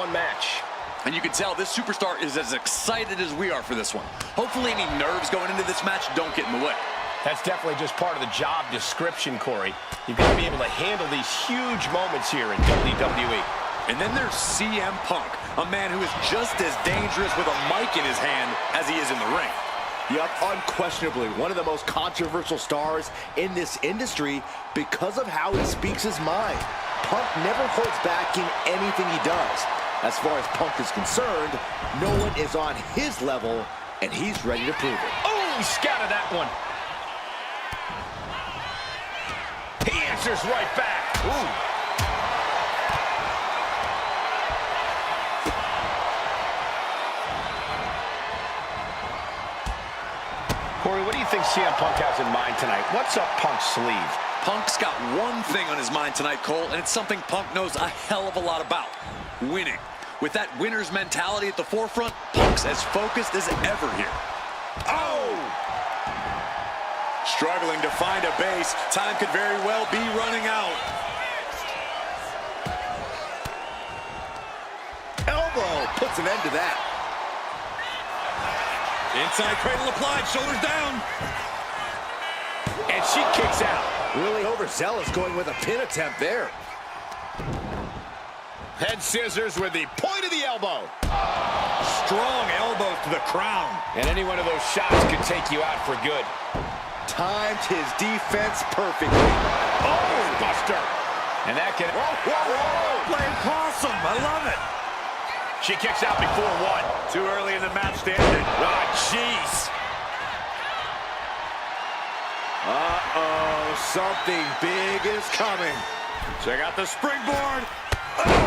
one-on-one match. And you can tell this superstar is as excited as we are for this one. Hopefully any nerves going into this match don't get in the way. That's definitely just part of the job description, Corey. You've got to be able to handle these huge moments here in WWE. And then there's CM Punk, a man who is just as dangerous with a mic in his hand as he is in the ring. Yep, unquestionably one of the most controversial stars in this industry because of how he speaks his mind. Punk never holds back in anything he does. As far as Punk is concerned, no one is on his level, and he's ready to prove it. Oh, he scouted that one. He answers right back. Ooh. Corey, what do you think CM Punk has in mind tonight? What's up Punk's sleeve? Punk's got one thing on his mind tonight, Cole, and it's something Punk knows a hell of a lot about. Winning. With that winner's mentality at the forefront, Punk's as focused as ever here. Oh! Struggling to find a base. Time could very well be running out. Elbow puts an end to that. Inside cradle applied, shoulders down. And she kicks out. Really overzealous going with a pin attempt there. Head scissors with the point of the elbow. Strong elbows to the crown. And any one of those shots could take you out for good. Timed his defense perfectly. Oh, buster. And that can... Whoa, whoa, whoa. Playing possum, I love it. She kicks out before one. Too early in the match to end it. Ah, jeez. Uh-oh, something big is coming. Check out the springboard. Oh!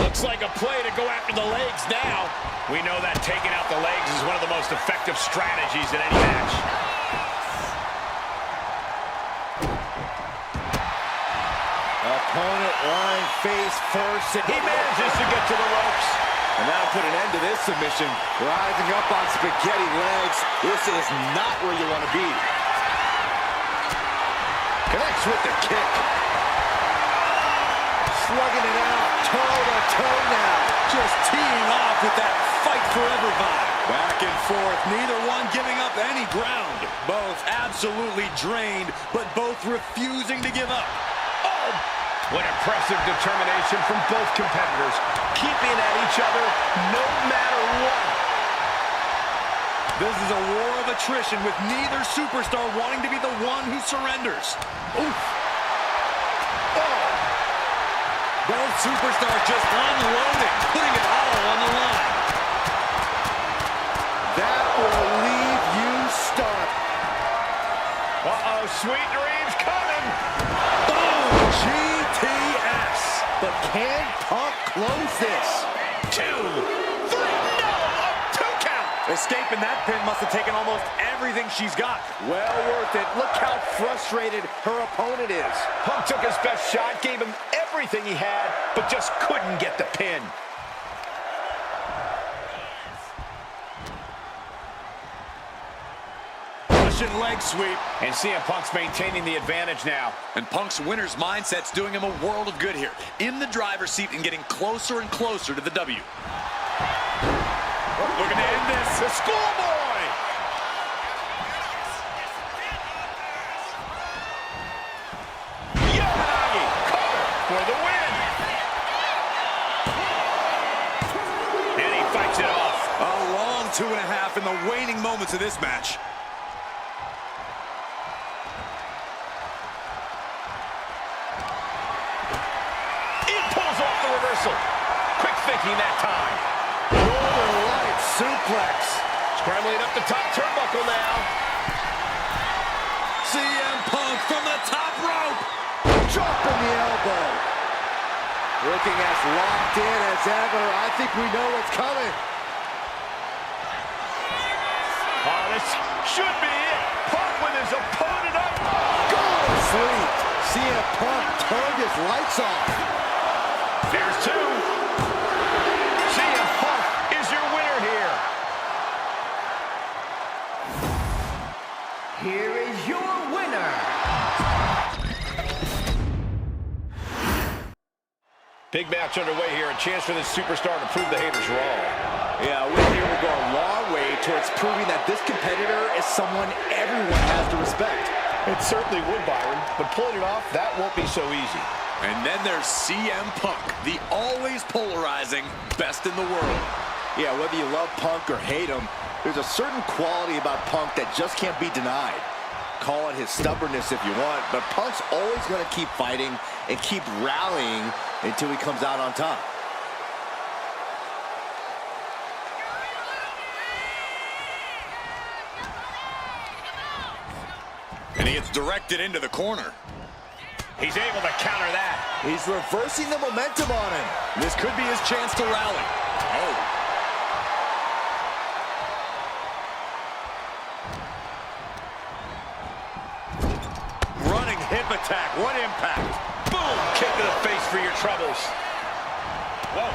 Looks like a play to go after the legs now. We know that taking out the legs is one of the most effective strategies in any match. Opponent lying face first, and He manages to get to the ropes. And that'll put an end to this submission. Rising up on spaghetti legs. This is not where you want to be. Connects with the kick. Slugging it out, toe-to-toe now. Just teeing off with that fight forever vibe. Back and forth, neither one giving up any ground. Both absolutely drained, but both refusing to give up. Oh! What impressive determination from both competitors, keeping at each other no matter what. This is a war of attrition with neither superstar wanting to be the one who surrenders. Oof. Oh. Both superstars just unloading, putting it all on the line. That will leave you stunned. Uh-oh, sweet dreams coming. Boom, GTS. But can Punk close this? 2, 3, no, a 2 count. Escaping that pin must have taken almost everything she's got. Well worth it. Look how frustrated her opponent is. Punk took his best shot, gave him everything he had, but just couldn't get the pin. Russian leg sweep. And CM Punk's maintaining the advantage now. And Punk's winner's mindset's doing him a world of good here. In the driver's seat and getting closer and closer to the W. Looking to end this. The schoolboy! Yanagi, cover for the win! And he fights it off. A long 2.5 in the waning moments of this match. He pulls off the reversal. Quick thinking that time. Northern Lights suplex. Scrambling up the top turnbuckle now. CM Punk from the top rope. Dropping the elbow. Looking as locked in as ever. I think we know what's coming. Oh, this should be it. Punk with his opponent up. Go to sleep. CM Punk turned his lights off. There's 2. CM Punk is your winner here. Here is your winner. Big match underway here. A chance for this superstar to prove the haters wrong. Yeah, a win here will go a long way towards proving that this competitor is someone everyone has to respect. It certainly would, Byron, but pulling it off, that won't be so easy. And then there's CM Punk, the always polarizing best in the world. Yeah, whether you love Punk or hate him, there's a certain quality about Punk that just can't be denied. Call it his stubbornness if you want, but Punk's always going to keep fighting and keep rallying until he comes out on top. And he gets directed into the corner. He's able to counter that. He's reversing the momentum on him. This could be his chance to rally. Oh. Running hip attack. What impact. Boom. Kick to the face for your troubles. Whoa.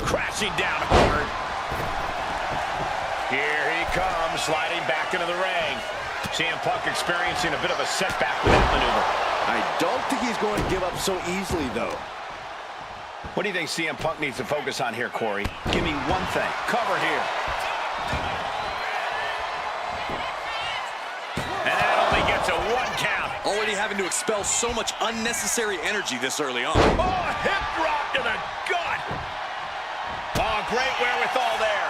Crashing down hard. Here he comes, sliding back into the ring. CM Punk experiencing a bit of a setback with that maneuver. I don't think he's going to give up so easily, though. What do you think CM Punk needs to focus on here, Corey? Give me one thing. Cover here. And that only gets a 1 count. Already having to expel so much unnecessary energy this early on. Oh, hip drop to the gut. Oh, great wherewithal there.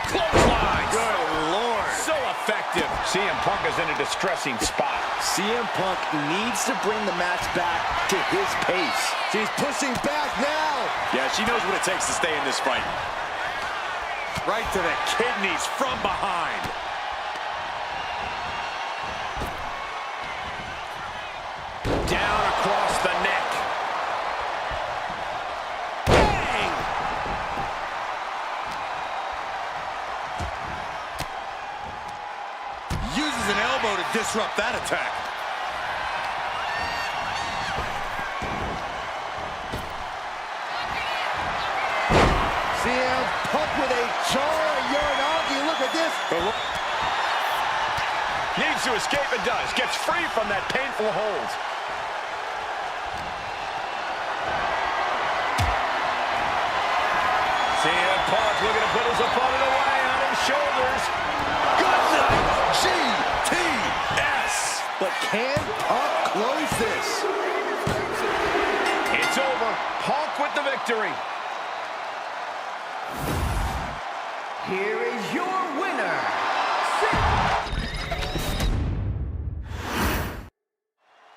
Clothesline. Good Lord. So effective. CM Punk is in a distressing spot. CM Punk needs to bring the match back to his pace. She's pushing back now. Yeah, she knows what it takes to stay in this fight. Right to the kidneys from behind. Down across the neck. Bang! Uses an elbow to disrupt that attack. CM Punk with a jarring Uranagi. Look at this. Needs to escape and does. Gets free from that painful hold. CM Punk looking to put his opponent away on his shoulders. Good night, GTS. But can Punk close this? It's over. Punk with the victory. Here is your winner.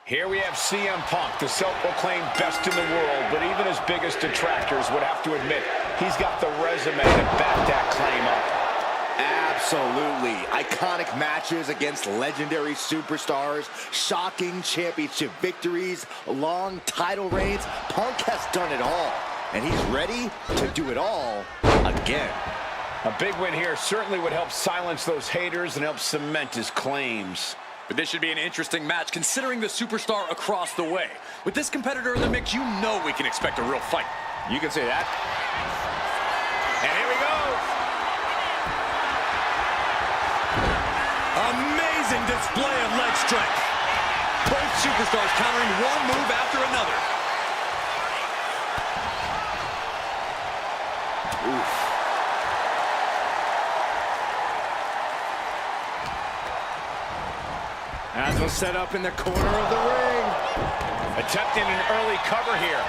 Here we have CM Punk, the self-proclaimed best in the world, but even his biggest detractors would have to admit he's got the resume to back that claim up. Absolutely. Iconic matches against legendary superstars, shocking championship victories, long title reigns. Punk has done it all, and he's ready to do it all again. A big win here certainly would help silence those haters and help cement his claims. But this should be an interesting match considering the superstar across the way. With this competitor in the mix, you know we can expect a real fight. You can say that. And here we go. Amazing display of leg strength. Both superstars countering one move after another. Oof. As was set up in the corner of the ring. Attempting an early cover here.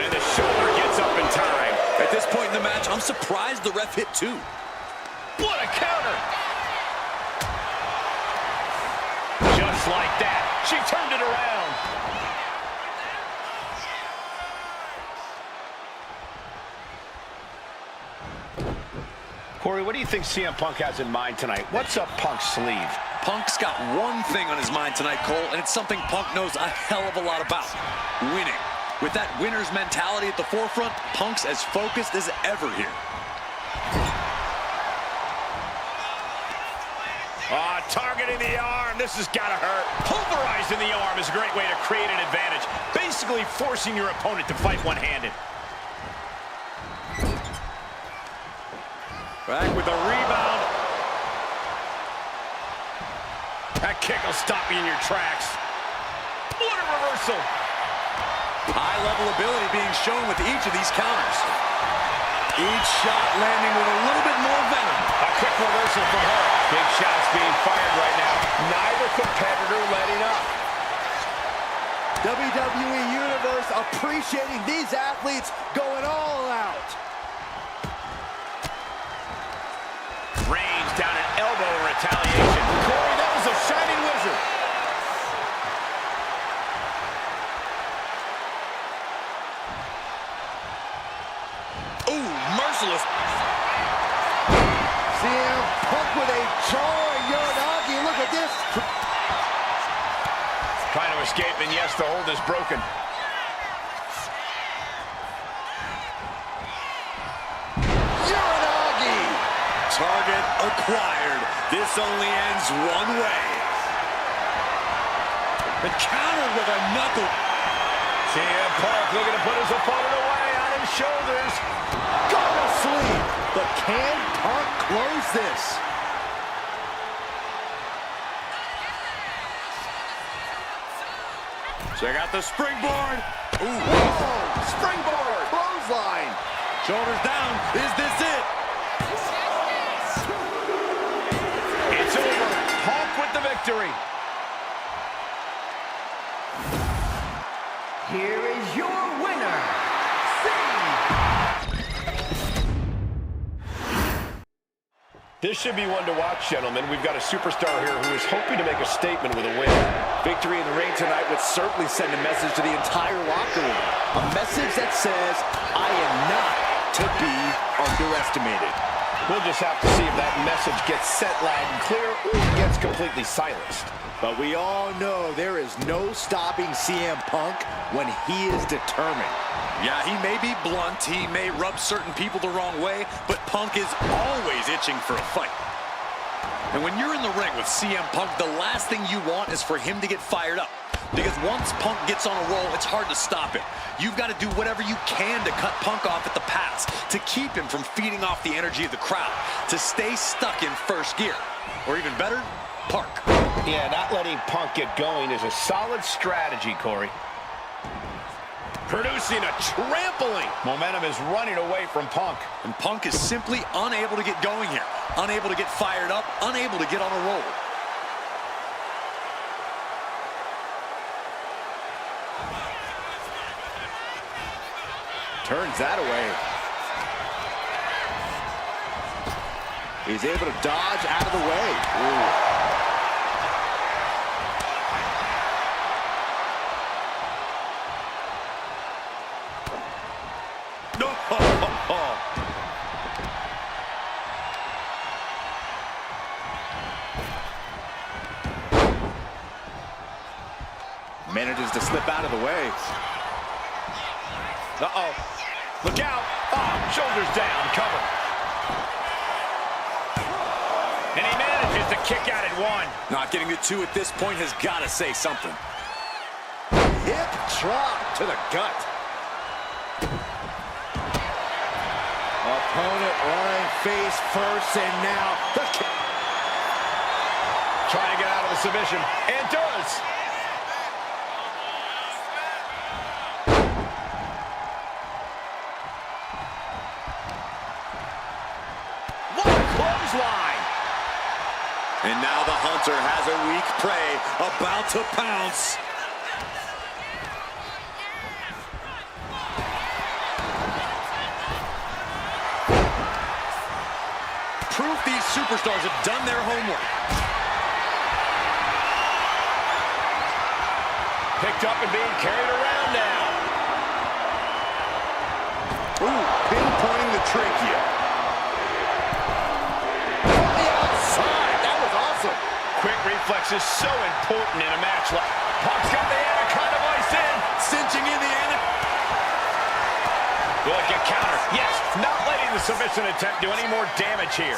And the shoulder gets up in time. At this point in the match, I'm surprised the ref hit 2. What a counter! Just like that, she turned it around. Corey, what do you think CM Punk has in mind tonight? What's up Punk's sleeve? Punk's got one thing on his mind tonight, Cole, and it's something Punk knows a hell of a lot about. Winning. With that winner's mentality at the forefront, Punk's as focused as ever here. Targeting the arm. This has got to hurt. Pulverizing the arm is a great way to create an advantage. Basically forcing your opponent to fight one-handed. Back with a rebound. That kick will stop you in your tracks. What a reversal. High-level ability being shown with each of these counters. Each shot landing with a little bit more venom. A quick reversal from her. Big shots being fired right now. Neither competitor letting up. WWE Universe appreciating these athletes going all out. Range down an elbow in retaliation. Corey, that was a shining wizard. Ooh, merciless. CM Punk with a jarring Uranagi. Look at this. Trying to escape, and yes, the hold is broken. Uranagi. Target acquired. This only ends one way. The counter with a knuckle. CM Punk looking to put his opponent away on his shoulders. Go to sleep. But can Punk close this? Check out the springboard. Ooh. Whoa. Springboard. Clothesline. Shoulders down. Is this it? It's over. Punk with the victory. Here is your winner, This should be one to watch, gentlemen. We've got a superstar here who is hoping to make a statement with a win. Victory in the ring tonight would certainly send a message to the entire locker room. A message that says, I am not to be underestimated. We'll just have to see if that message gets set loud and clear or gets completely silenced. But we all know there is no stopping CM Punk when he is determined. Yeah, he may be blunt, he may rub certain people the wrong way, but Punk is always itching for a fight. And when you're in the ring with CM Punk, the last thing you want is for him to get fired up. Because once Punk gets on a roll, it's hard to stop him. You've got to do whatever you can to cut Punk off at the pass, to keep him from feeding off the energy of the crowd, to stay stuck in first gear. Or even better, park. Yeah, not letting Punk get going is a solid strategy, Corey. Producing a trampling. Momentum is running away from Punk. And Punk is simply unable to get going here. Unable to get fired up, unable to get on a roll. Turns that away. He's able to dodge out of the way. Ooh. Manages to slip out of the way. Uh-oh. Look out. Oh, shoulders down. Cover. And he manages to kick out at one. Not getting to two at this point has got to say something. Hip drop to the gut. Opponent running face first, and now the kick. Trying to get out of the submission. And does. Clothesline. And now the Hunter has a weak prey about to pounce. Proof these superstars have done their homework. Picked up and being carried around now. Ooh, pinpointing the trachea. Quick reflex is so important in a match like Punk's got the anaconda vice in. Cinching in the anaconda. Look at counter. Yes, not letting the submission attempt do any more damage here.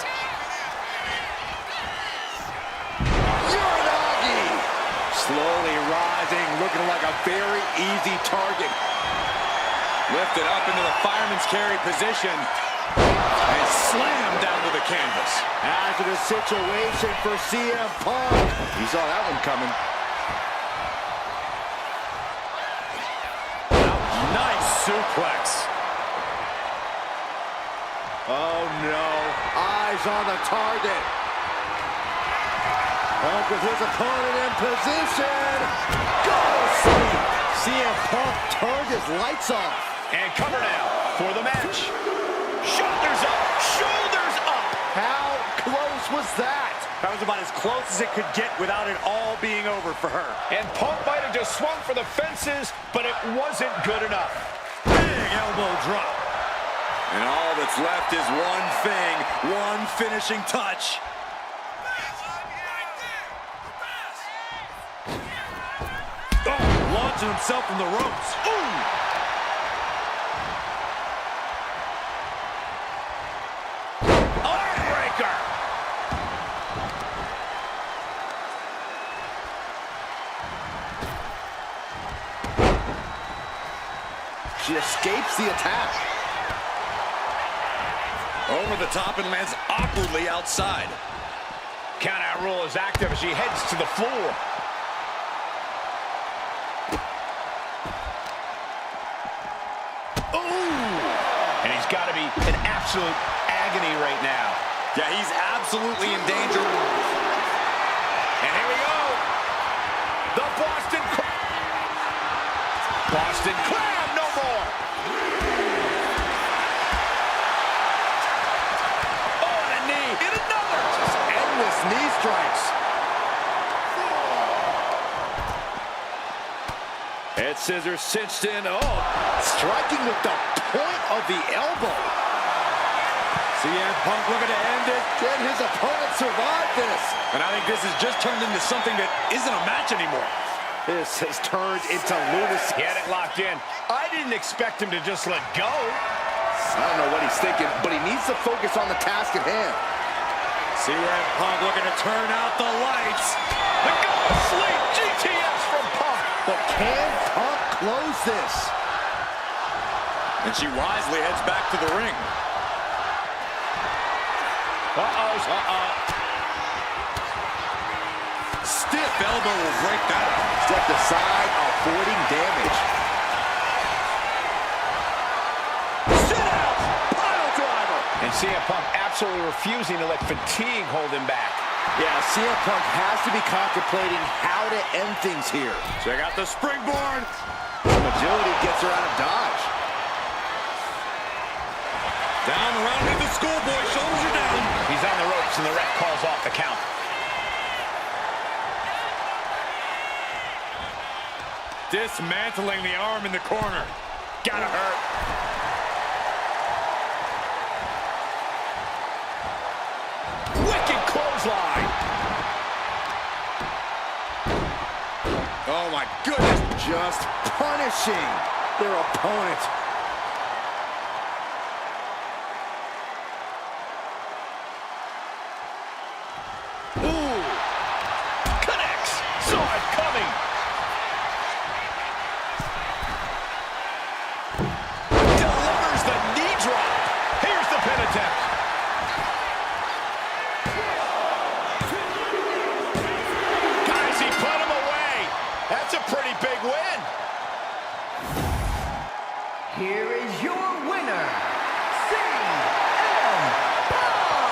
slowly rising, looking like a very easy target. Lifted up into the fireman's carry position. And slammed down to the canvas. After the situation for CM Punk. He saw that one coming. Nice suplex. Oh no, eyes on the target. Punk with his opponent in position. Go to sleep. CM Punk turned his lights off. And cover now for the match. Shoulders up, shoulders up. How close was that? That was about as close as it could get without it all being over for her. And Punk might have just swung for the fences, but it wasn't good enough. Big elbow drop. And all that's left is one thing, one finishing touch. Oh, launching himself from the ropes. Ooh! Armbreaker. She escapes the attack. Over the top and lands awkwardly outside. Count-out rule is active as she heads to the floor. Ooh! And he's got to be in absolute agony right now. Yeah, he's absolutely in danger. And here we go. The Boston Crab, no more. Oh, and a knee. And another. Just endless knee strikes. Head scissors cinched in. Oh, Striking with the point of the elbow. CM Punk looking to end it. Can his opponent survive this? And I think this has just turned into something that isn't a match anymore. This has turned into lunacy. He had it locked in. I didn't expect him to just let go. I don't know what he's thinking, but he needs to focus on the task at hand. CM Punk looking to turn out the lights. The go to sleep. GTS from Punk. But can Punk close this? And she wisely heads back to the ring. Stiff elbow will break that up. Stepped aside, avoiding damage. Sit out! Pile driver! And CM Punk absolutely refusing to let fatigue hold him back. Yeah, CM Punk has to be contemplating how to end things here. Check out the springboard. Some agility gets her out of dodge. Down around with the schoolboy, shoulders are down. He's on the ropes and the ref calls off the count. Dismantling the arm in the corner. Gotta hurt. Wicked clothesline. Oh my goodness. Just punishing their opponent. Ooh. Connects. Saw it coming. Delivers the knee drop. Here's the pin attempt. Guys, he put him away. That's a pretty big win. Here is your winner, CM Punk!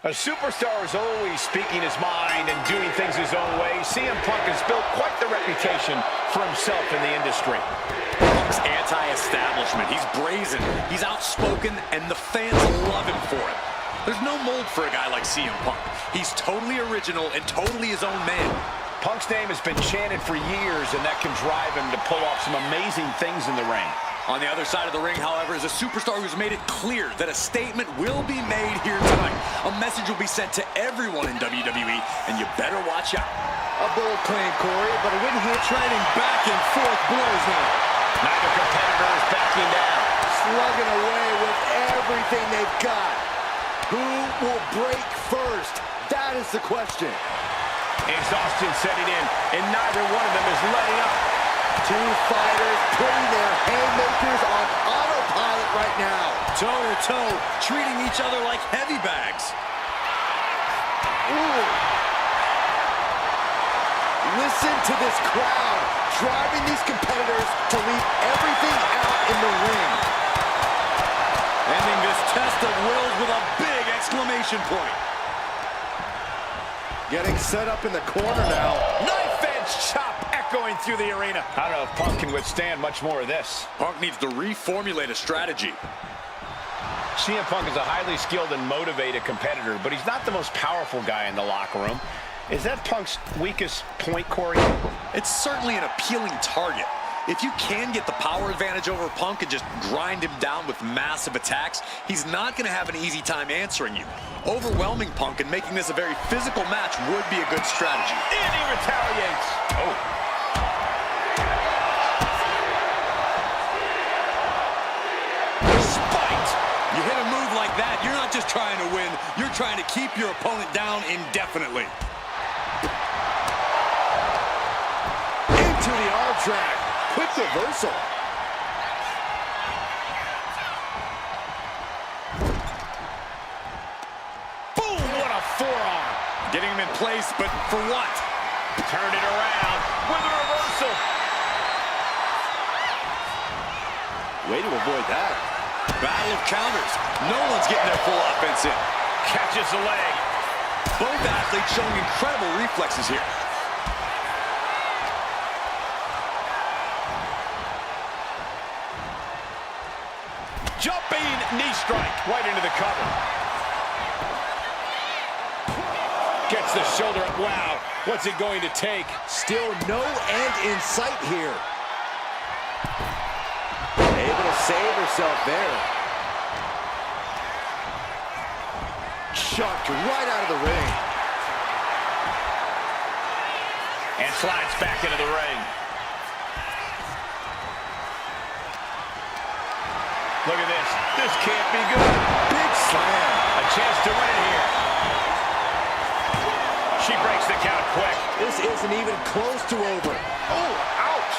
A superstar is always speaking his mind and doing things his own way. CM Punk has built quite the reputation for himself in the industry. Punk's anti-establishment. He's brazen, he's outspoken, and the fans love him for it. There's no mold for a guy like CM Punk. He's totally original and totally his own man. Punk's name has been chanted for years, and that can drive him to pull off some amazing things in the ring. On the other side of the ring, however, is a superstar who's made it clear that a statement will be made here tonight. A message will be sent to everyone in WWE, and you better watch out. A bold claim, Corey, but a win here. Trading back and forth blows now. Neither competitor is backing down. Slugging away with everything they've got. Who will break first? That is the question. Exhaustion setting in, and neither one of them is letting up. Two fighters putting their haymakers on autopilot right now. Toe-to-toe, treating each other like heavy bags. Ooh. Listen to this crowd, driving these competitors to leave everything out in the ring. Ending this test of wills with a big exclamation point. Getting set up in the corner now. Knife edge chop echoing through the arena. I don't know if Punk can withstand much more of this. Punk needs to reformulate a strategy. CM Punk is a highly skilled and motivated competitor, but he's not the most powerful guy in the locker room. Is that Punk's weakest point, Corey? It's certainly an appealing target. If you can get the power advantage over Punk and just grind him down with massive attacks, he's not going to have an easy time answering you. Overwhelming Punk and making this a very physical match would be a good strategy. And he retaliates. Oh. Spiked! You hit a move like that, you're not just trying to win, you're trying to keep your opponent down indefinitely. Into the arm drag. Quick reversal. Boom, what a forearm. Getting him in place, but for what? Turned it around with a reversal. Way to avoid that. Battle of counters. No one's getting their full offense in. Catches the leg. Both athletes showing incredible reflexes here. Jumping knee strike right into the cover. Gets the shoulder up. Wow, what's it going to take? Still no end in sight here. Able to save herself there. Chucked right out of the ring. And slides back into the ring. Look at this. This can't be good. Big slam. A chance to win here. She breaks the count quick. This isn't even close to over. Oh, ouch.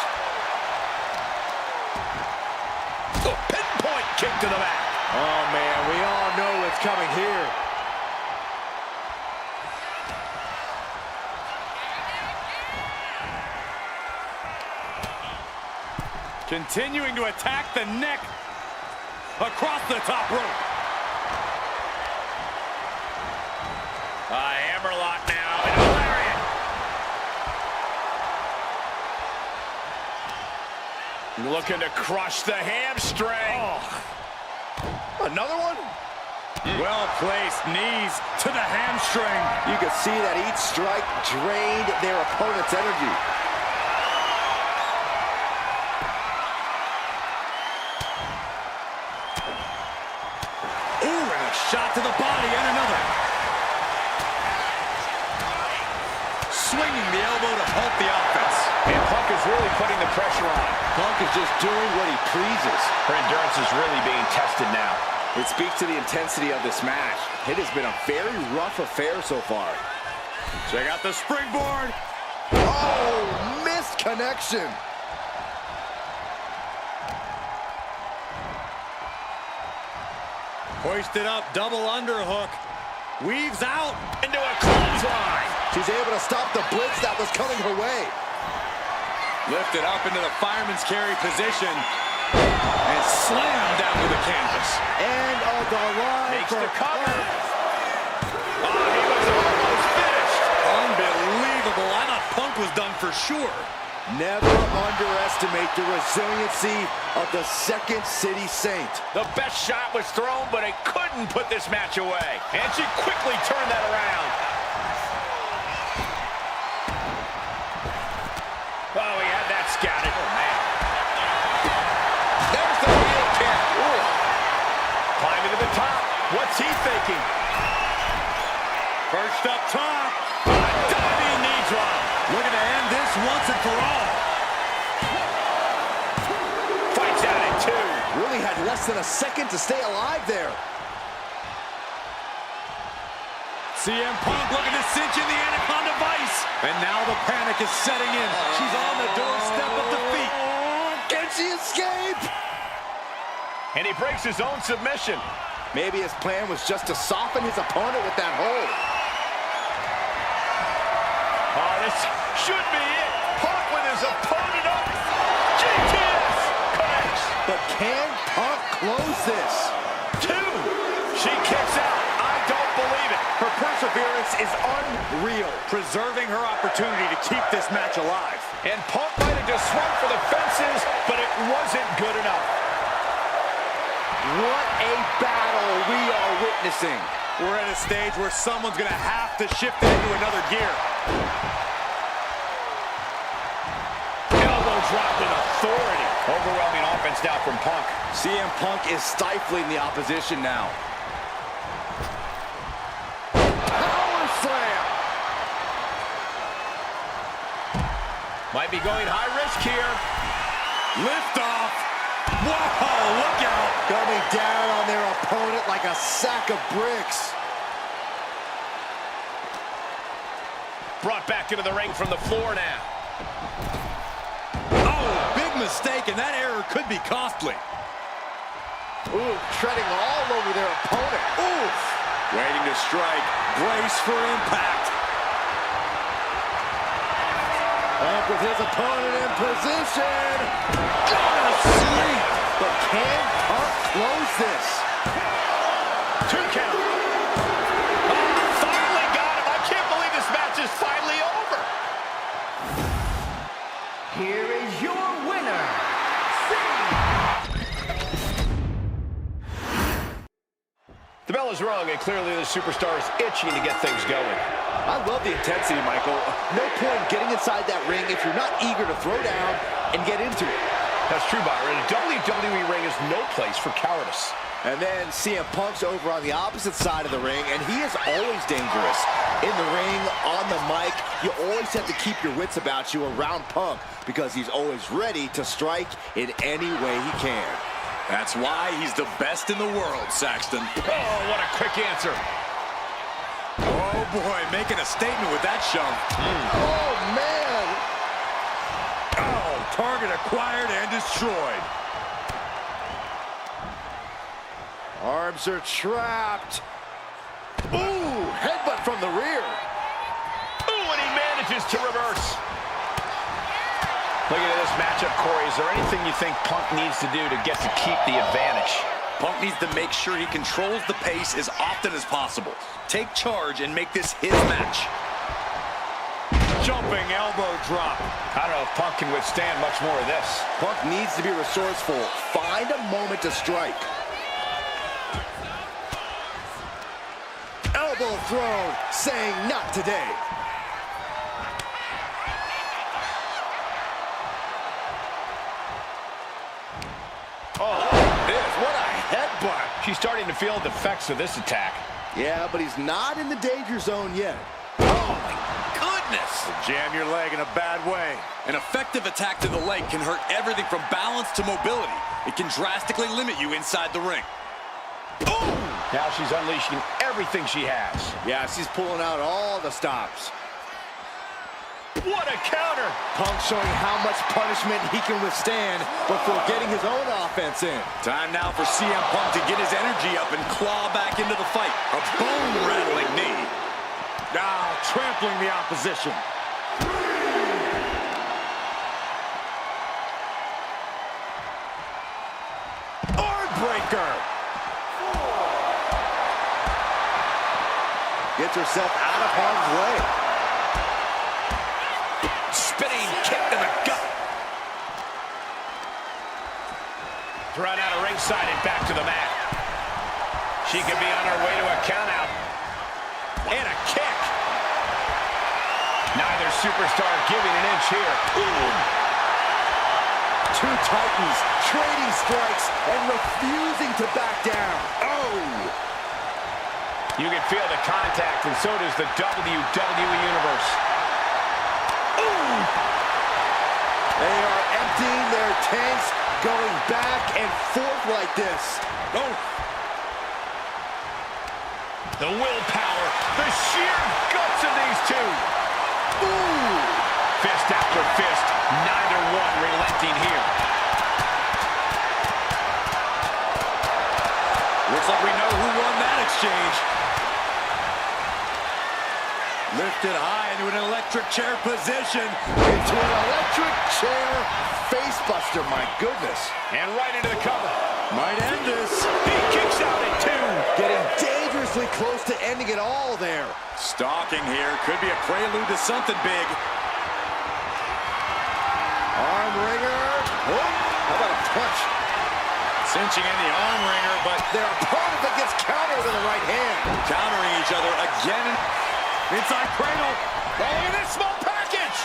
The pinpoint kick to the back. Oh, man, we all know what's coming here. Continuing to attack the neck. Across the top rope. A hammerlock now, and a lariat. Looking to crush the hamstring. Oh. Another one? Well-placed knees to the hamstring. You can see that each strike drained their opponent's energy. Shot to the body and another. Swinging the elbow to halt the offense. And Punk is really putting the pressure on. Punk is just doing what he pleases. Her endurance is really being tested now. It speaks to the intensity of this match. It has been a very rough affair so far. Check out the springboard. Oh, missed connection. Hoisted up, double underhook. Weaves out. Into a clothesline. She's able to stop the blitz that was coming her way. Lifted up into the fireman's carry position. And slammed down to the canvas. And on the line. Makes the cover. Oh, he was almost finished. Unbelievable. I thought Punk was done for sure. Never underestimate the resiliency of the Second City Saint. The best shot was thrown, but it couldn't put this match away. And she quickly turned that around. Oh, he had that scouted. Oh, man. There's the heel kick. Ooh. Climbing to the top. What's he thinking? Perched up top. A diving knee drop. Looking to end this once and for all. Fights out at 2. Really had less than a second to stay alive there. CM Punk looking to cinch in the Anaconda Vice. And now the panic is setting in. She's on the doorstep of defeat. Can she escape? And he breaks his own submission. Maybe his plan was just to soften his opponent with that hold. Oh, this should be it. Punk with his opponent up. GTS connects. But can Punk close this? 2. She kicks out. I don't believe it. Her perseverance is unreal. Preserving her opportunity to keep this match alive. And Punk might have just swung for the fences, but it wasn't good enough. What a battle we are witnessing. We're at a stage where someone's going to have to shift into another gear. Elbow drop with authority. Overwhelming offense now from Punk. CM Punk is stifling the opposition now. Power slam. Might be going high risk here. Lift off. Whoa, look out. Coming down on their opponent like a sack of bricks. Brought back into the ring from the floor now. Oh, big mistake, and that error could be costly. Ooh, treading all over their opponent. Ooh. Waiting to strike. Brace for impact. Up with his opponent in position. Gonna sleep. But can Punk close this? 2 count. Finally got him. I can't believe this match is finally over. Here is your winner, The bell is rung, and clearly the superstar is itching to get things going. I love the intensity, Michael. No point getting inside that ring if you're not eager to throw down and get into it. That's true, Byron. A WWE ring is no place for cowardice. And then CM Punk's over on the opposite side of the ring, and he is always dangerous. In the ring, on the mic, you always have to keep your wits about you around Punk because he's always ready to strike in any way he can. That's why he's the best in the world, Saxton. Oh, what a quick answer. Oh, boy, making a statement with that shove. Oh, man! Oh, target acquired and destroyed. Arms are trapped. Ooh, headbutt from the rear. Ooh, and he manages to reverse. Looking at this matchup, Corey, is there anything you think Punk needs to do to get to keep the advantage? Punk needs to make sure he controls the pace as often as possible. Take charge and make this his match. Jumping elbow drop. I don't know if Punk can withstand much more of this. Punk needs to be resourceful. Find a moment to strike. Elbow thrown, saying not today. Oh, what a headbutt. She's starting to feel the effects of this attack. Yeah, but he's not in the danger zone yet. Oh, my goodness. Jam your leg in a bad way. An effective attack to the leg can hurt everything from balance to mobility. It can drastically limit you inside the ring. Boom! Now she's unleashing everything she has. Yeah, she's pulling out all the stops. What a counter! Punk showing how much punishment he can withstand before getting his own offense in. Time now for CM Punk to get his energy up and claw back into the fight. A bone-rattling knee. Now trampling the opposition. Arm breaker. Gets herself out of harm's way. Spinning kick to the gut. Thrown out of ringside and back to the mat. She could be on her way to a countout. And a kick. Neither superstar giving an inch here. Ooh. Two Titans trading strikes and refusing to back down. Oh! You can feel the contact, and so does the WWE Universe. Ooh! They are emptying their tanks, going back and forth like this. Oh! The willpower, the sheer guts of these two. Ooh! Fist after fist, neither one relenting here. Looks like we know who won that exchange. Lifted high into an electric chair position. Into an electric chair facebuster, my goodness. And right into the cover. Might end this. He kicks out at 2. Getting dangerously close to ending it all there. Stalking here. Could be a prelude to something big. Arm wringer. Oh, how about a punch? Cinching in the arm wringer, but Their opponent that gets countered with the right hand. countering each other again. Inside cradle. Oh, look at this small package.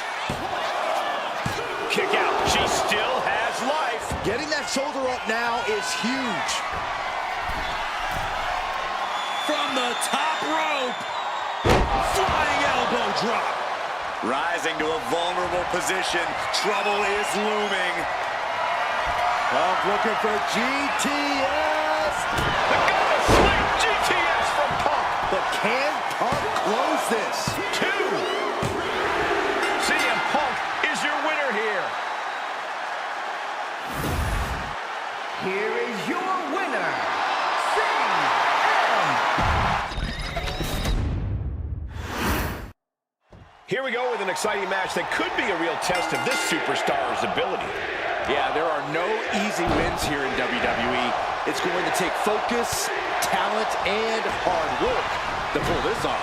Kick out. She still has life. Getting that shoulder up now is huge. From the top rope. Flying elbow drop. Rising to a vulnerable position. Trouble is looming. Punk looking for GTS. The guy slick GTS from Punk. But can Punk close this? 2. CM Punk is your winner here. Here is your winner, CM. Here we go with an exciting match that could be a real test of this superstar's ability. Yeah, there are no easy wins here in WWE. It's going to take focus, talent, and hard work to pull this off.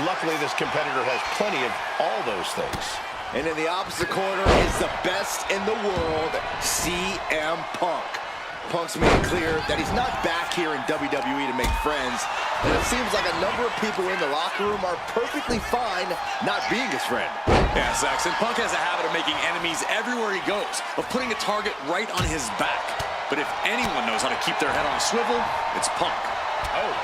Luckily, this competitor has plenty of all those things. And in the opposite corner is the best in the world, CM Punk. Punk's made it clear that he's not back here in WWE to make friends, and it seems like a number of people in the locker room are perfectly fine not being his friend. Yeah, Saxon, Punk has a habit of making enemies everywhere he goes, of putting a target right on his back. But if anyone knows how to keep their head on a swivel, it's Punk. Oh.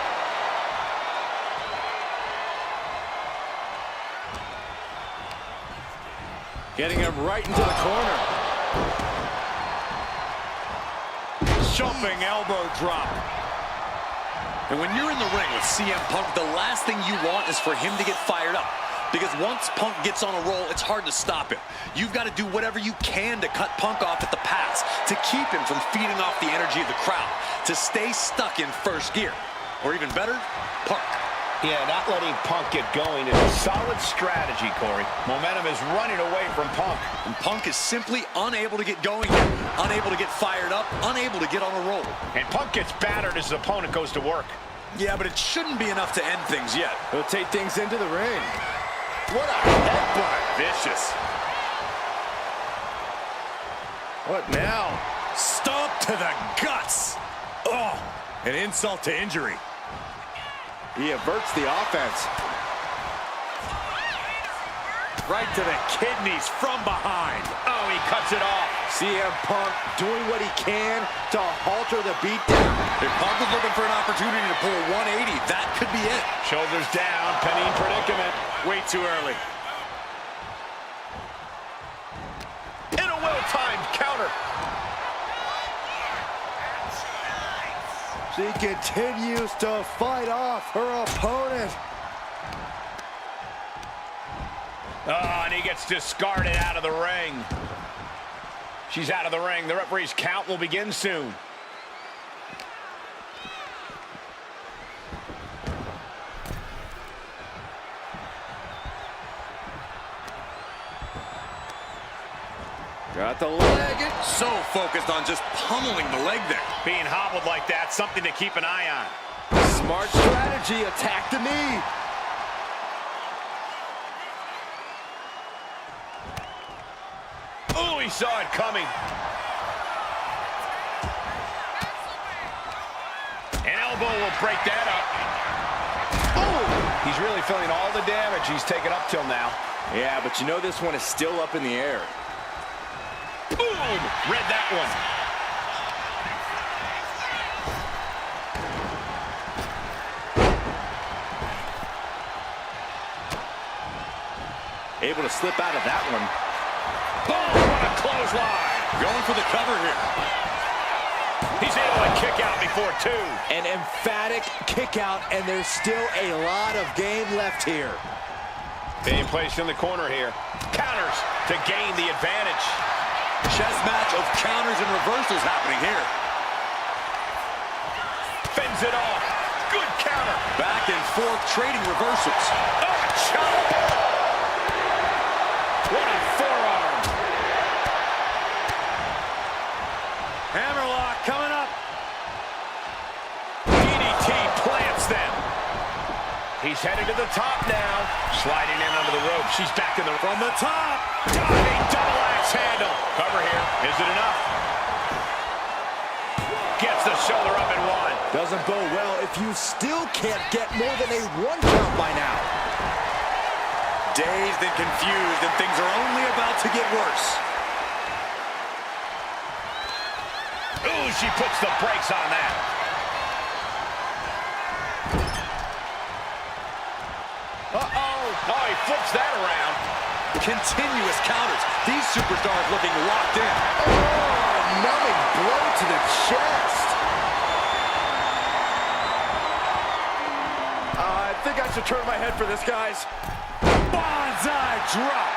Getting him right into the corner. Jumping elbow drop. And when you're in the ring with CM Punk, the last thing you want is for him to get fired up. Because once Punk gets on a roll, it's hard to stop him. You've got to do whatever you can to cut Punk off at the pass, to keep him from feeding off the energy of the crowd, to stay stuck in first gear. Or even better, Punk. Yeah, not letting Punk get going is a solid strategy, Corey. Momentum is running away from Punk. And Punk is simply unable to get going here, unable to get fired up, unable to get on a roll. And Punk gets battered as his opponent goes to work. Yeah, but it shouldn't be enough to end things yet. He'll take things into the ring. What a headbutt. Vicious. What now? Stomp to the guts. Oh, an insult to injury. He averts the offense. Right to the kidneys from behind. Oh, he cuts it off. CM Punk doing what he can to halter the beatdown. If Punk was looking for an opportunity to pull a 180, that could be it. Shoulders down, penny predicament. Way too early. In a well-timed counter. She continues to fight off her opponent. Oh, and he gets discarded out of the ring. She's out of the ring. The referee's count will begin soon. Got the leg. So focused on just pummeling the leg there. Being hobbled like that, something to keep an eye on. Smart strategy. Attack the knee. Oh, he saw it coming. An elbow will break that up. Oh, he's really feeling all the damage he's taken up till now. Yeah, but you know this one is still up in the air. Boom! Read that one. Able to slip out of that one. Boom! What a clothesline. Going for the cover here. He's able to kick out before two. An emphatic kick out, and there's still a lot of game left here. Being placed in the corner here. Counters to gain the advantage. Chess match of counters and reversals happening here. Fends it off. Good counter. Back and forth trading reversals. Oh, chop. What a forearm. Hammerlock coming up. DDT plants them. He's headed to the top now. Sliding in under the rope. She's back in the... From the top. Diving double axe handle. Cover here. Is it enough? Gets the shoulder up and one. Doesn't bode well if you still can't get more than a 1 count by now. Dazed and confused, and things are only about to get worse. Ooh, she puts the brakes on that. Uh-oh. Oh, he flips that around. Continuous counters. These superstars looking locked in. Oh, numbing blow to the chest. I think I should turn my head for this, guys. Bonsai drop.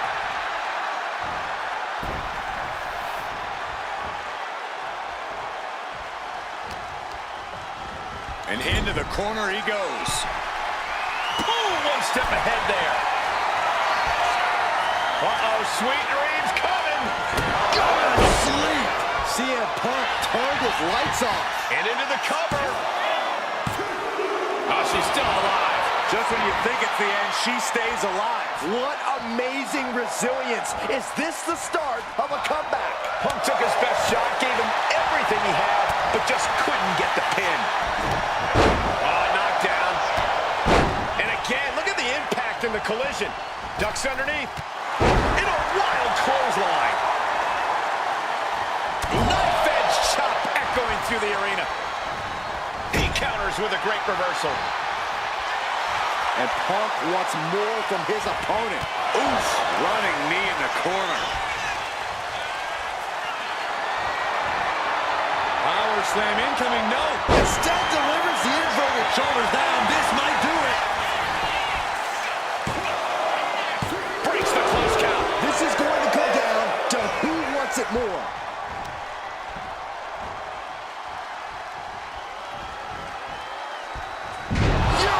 And into the corner he goes. Boom, one step ahead there. Uh-oh, sweet dreams coming. Going to sleep. CM Punk turned his lights off. And into the cover. Oh, she's still alive. Just when you think it's the end, she stays alive. What amazing resilience. Is this the start of a comeback? Punk took his best shot, gave him everything he had, but just couldn't get the pin. Oh, knocked down. And again, look at the impact in the collision. Ducks underneath. In a wild clothesline. Knife edge chop echoing through the arena. He counters with a great reversal. And Punk wants more from his opponent. Oof, running knee in the corner. Power slam incoming, no. And still delivers the inverted. Shoulders down, this might do it. Breaks the close count. This is going to go down to who wants it more.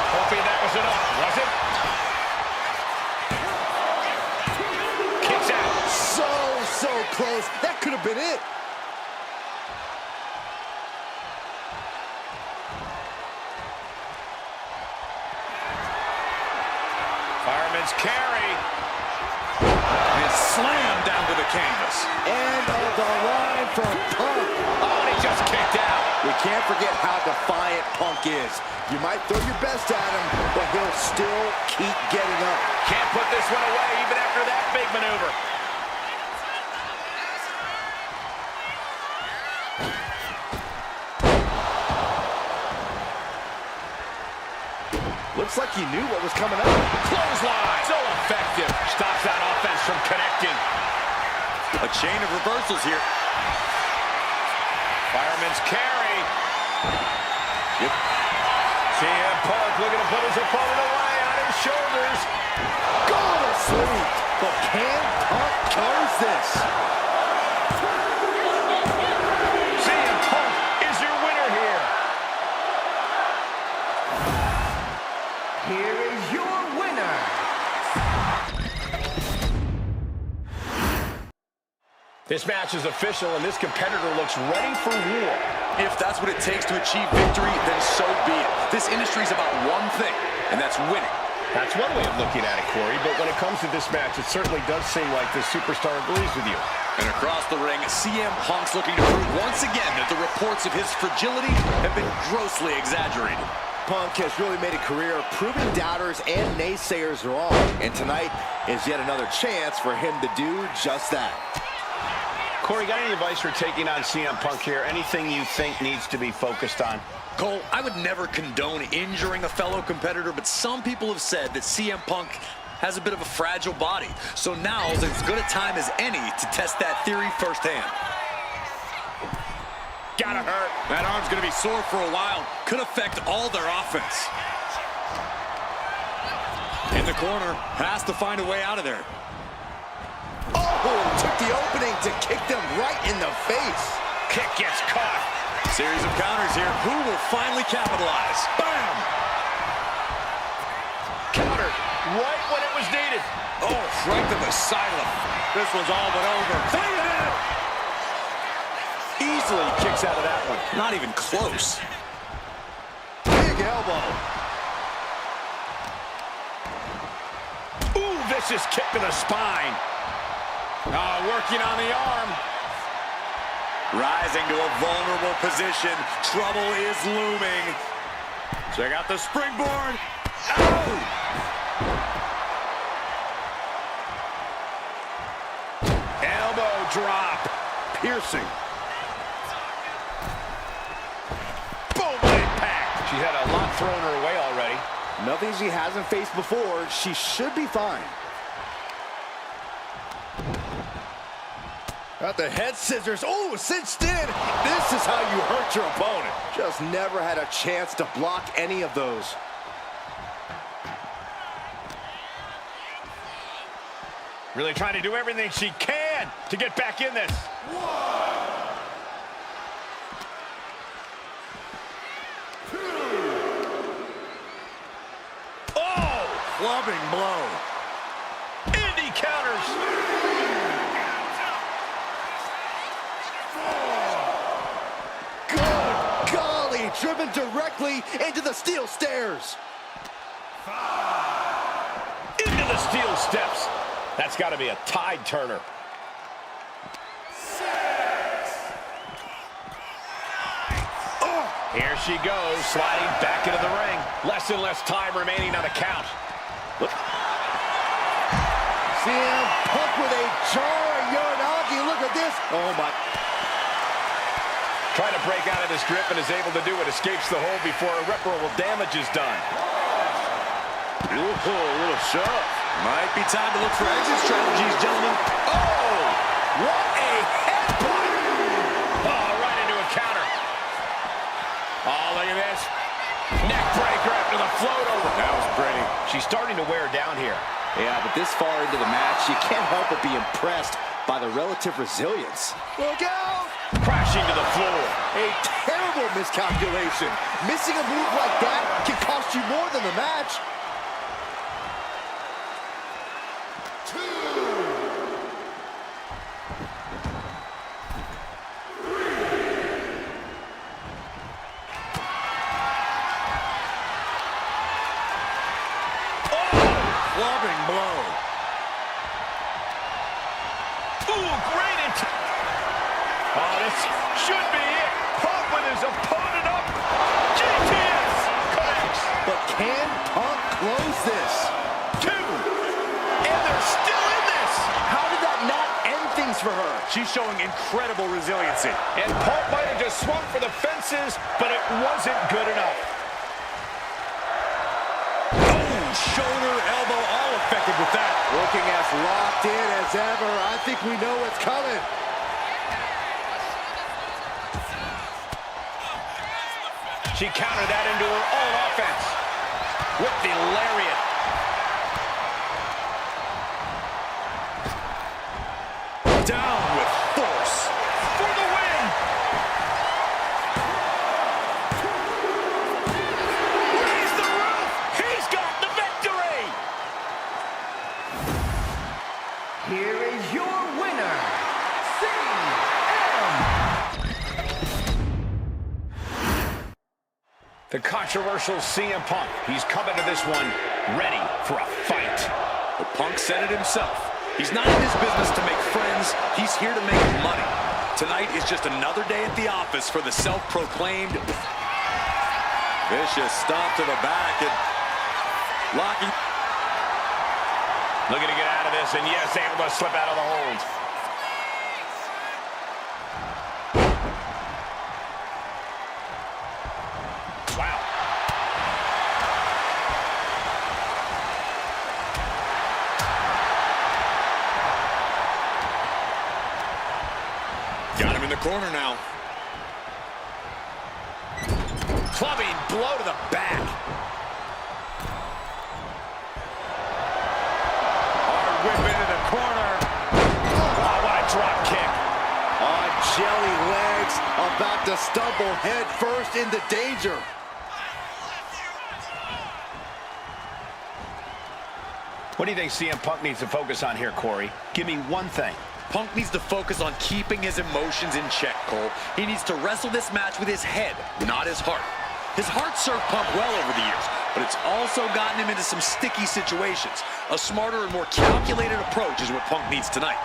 Hoping that was enough, was it? Kicks out. So close. That could have been it. Fireman's carry. And slammed down to the canvas. End of the line from Punk. Oh, and he just kicked out. We can't forget how defiant Punk is. You might throw your best at him, but he'll still keep getting up. Can't put this one away even after that big maneuver. Looks like he knew what was coming up. Clothesline. So effective. Stops that offense from connecting. A chain of reversals here. Fireman's carry. Yep. CM Punk looking to put his opponent away on his shoulders. Go to sleep. But can Punk close this? CM Punk is your winner here. Here is your winner. This match is official, and this competitor looks ready for war. If that's what it takes to achieve victory, then so be it. This industry is about one thing, and that's winning. That's one way of looking at it, Corey, but when it comes to this match, it certainly does seem like the superstar agrees with you. And across the ring, CM Punk's looking to prove once again that the reports of his fragility have been grossly exaggerated. Punk has really made a career of proving doubters and naysayers wrong, and tonight is yet another chance for him to do just that. Corey, got any advice for taking on CM Punk here? Anything you think needs to be focused on? Cole, I would never condone injuring a fellow competitor, but some people have said that CM Punk has a bit of a fragile body. So now is as good a time as any to test that theory firsthand. Gotta hurt. That arm's going to be sore for a while. Could affect all their offense. In the corner, has to find a way out of there. Oh, took the opening to kick them right in the face. Kick gets caught. Series of counters here. Who will finally capitalize? Bam! Counter right when it was needed. Oh, right to the side of the... This one's all but over. Easily kicks out of that one. Not even close. Big elbow. Ooh, vicious kick to the spine. Working on the arm. Rising to a vulnerable position. Trouble is looming. Check out the springboard. Oh! Elbow drop. Piercing. Boom, impact. She had a lot thrown her way already. Nothing she hasn't faced before. She should be fine. Got the head scissors. Oh, cinched in. This is how you hurt your opponent. Just never had a chance to block any of those. Really trying to do everything she can to get back in this. Oh! Clubbing blow. Indie counters. Good golly, driven directly into the steel stairs. Into the steel steps. That's got to be a tide turner. Here she goes, sliding back into the ring. Less and less time remaining on the count. CM Punk with a jarring Uranagi. Look at this. Oh, my. Trying to break out of this grip and is able to do it. Escapes the hold before irreparable damage is done. Ooh, a little shove. Might be time to look for exit strategies, gentlemen. Oh! What a headbutt! Oh, right into a counter. Oh, look at this. Neck breaker after the float over. That was pretty. She's starting to wear down here. Yeah, but this far into the match, you can't help but be impressed by the relative resilience. Look out! Crashing to the floor. A terrible miscalculation. Missing a move like that can cost you more than the match. Clubbing blow. Ooh, great Oh, this should be it. Punk with his opponent up. GTS connects. But can Punk close this? 2. And they're still in this. How did that not end things for her? She's showing incredible resiliency. And Punk might have just swung for the fences, but it wasn't good enough. Shoulder, elbow, all affected with that. Looking as locked in as ever. I think we know what's coming. She countered that into her own offense with the lariat. Down with force. For the win. Raise the roof. He's got the victory. Here is your winner, CM. The controversial CM Punk. He's coming to this one ready for a fight. The Punk said it himself. He's not in this business to make friends. He's here to make money. Tonight is just another day at the office for the self-proclaimed. Vicious stop to the back and locking. Looking to get out of this, and yes, able to slip out of the hold. Wow. Got him in the corner now. Clubbing blow to the back. Hard whip into the corner. Oh, what a drop kick. On jelly legs, about to stumble head first into danger. What do you think CM Punk needs to focus on here, Corey? Give me one thing. Punk needs to focus on keeping his emotions in check, Cole. He needs to wrestle this match with his head, not his heart. His heart served Punk well over the years, but it's also gotten him into some sticky situations. A smarter and more calculated approach is what Punk needs tonight.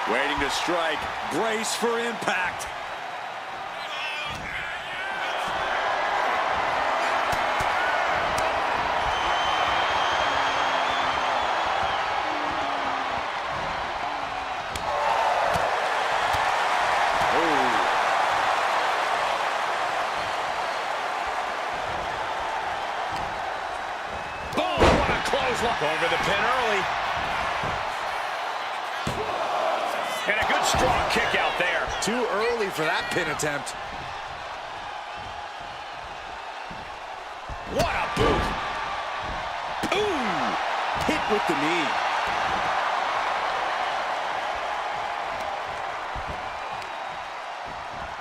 Waiting to strike. Brace for impact. Going for the pin early. And a good strong kick out there. Too early for that pin attempt. What a boot. Ooh! Hit with the knee.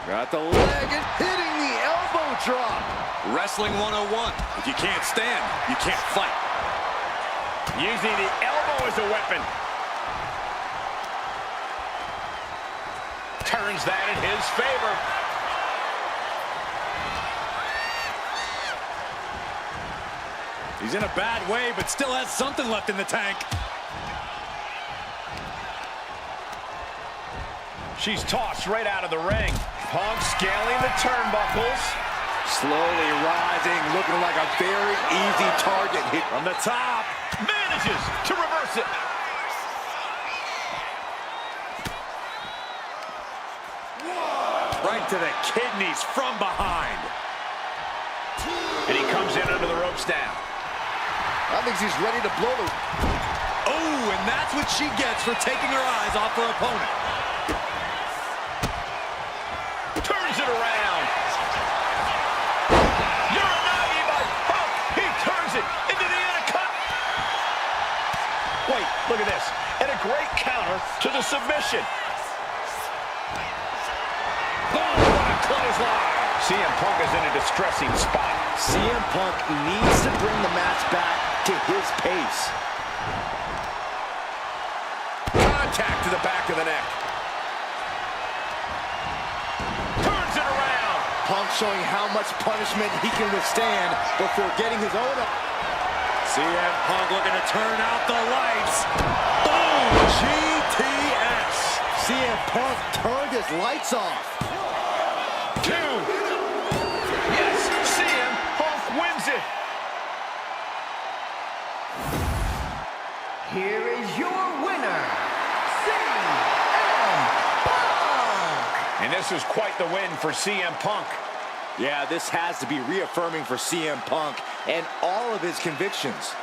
Got the leg and hitting the elbow drop. Wrestling 101. If you can't stand, you can't fight. Using the elbow as a weapon. Turns that in his favor. He's in a bad way, but still has something left in the tank. She's tossed right out of the ring. Punk scaling the turnbuckles. Slowly rising, looking like a very easy target hit. From the top. Manages to reverse it. Right to the kidneys from behind. And he comes in under the ropes now. I think she's ready to blow the... Oh, and that's what she gets for taking her eyes off her opponent. Turns it around. Uranagi by Punk. He turns it into the anaconda. Wait, look at this. And a great counter to the submission. Boom, what a clothesline. CM Punk is in a distressing spot. CM Punk needs to bring the match back to his pace. Contact to the back of the neck. Turns it around. Punk showing how much punishment he can withstand before getting his own up. CM Punk looking to turn out the lights. Boom! GTS. CM Punk turned his lights off. 2. Yes, CM Punk wins it. Here is your winner, CM Punk. And this was quite the win for CM Punk. Yeah, this has to be reaffirming for CM Punk and all of his convictions.